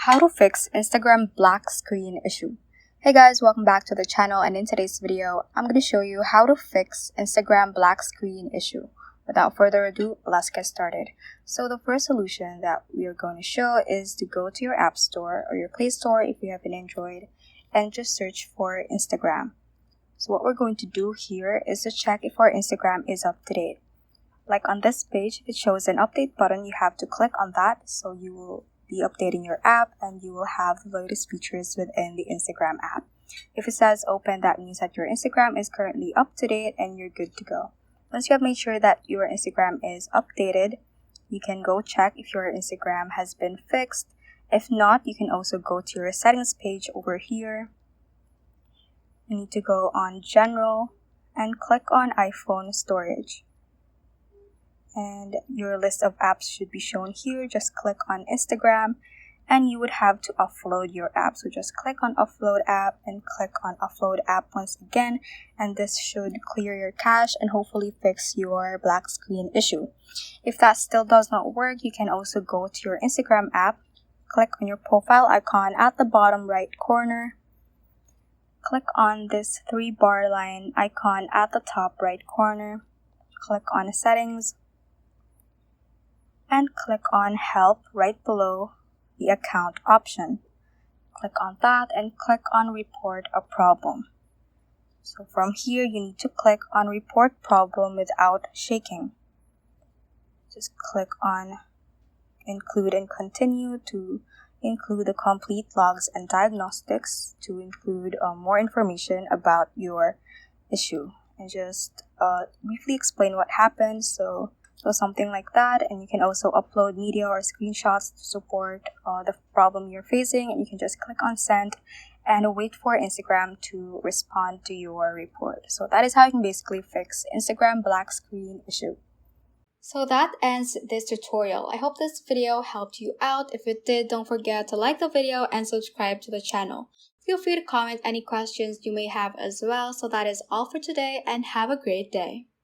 How to fix Instagram black screen issue. Hey guys, welcome back to the channel, and in today's video, I'm going to show you how to fix Instagram black screen issue. Without further ado, let's get started. So the first solution that we are going to show is to go to your App Store or your Play Store if you have an Android and just search for Instagram. So what we're going to do here is to check if our Instagram is up to date. Like on this page, if it shows an update button, you have to click on that so you will be updating your app and you will have the latest features within the Instagram app. If it says open, that means that your Instagram is currently up to date and you're good to go. Once you have made sure that your Instagram is updated, you can go check if your Instagram has been fixed. If not, you can also go to your settings page over here. You need to go on General and click on iPhone Storage. And your list of apps should be shown here. Just click on Instagram and you would have to upload your app. So just click on Upload App and click on Upload App once again, and this should clear your cache and hopefully fix your black screen issue. If that still does not work, you can also go to your Instagram app, click on your profile icon at the bottom right corner, click on this 3-bar line icon at the top right corner, click on Settings, and click on Help right below the account option. Click on that and click on Report a Problem. So from here, you need to click on Report Problem without shaking. Just click on Include and Continue to include the complete logs and diagnostics to include more information about your issue. And just briefly explain what happened. So something like that, and you can also upload media or screenshots to support the problem you're facing, and you can just click on send and wait for Instagram to respond to your report. So that is how you can basically fix Instagram black screen issue. So that ends this tutorial. I hope this video helped you out. If it did, don't forget to like the video and subscribe to the channel. Feel free to comment any questions you may have as well. So that is all for today, and have a great day.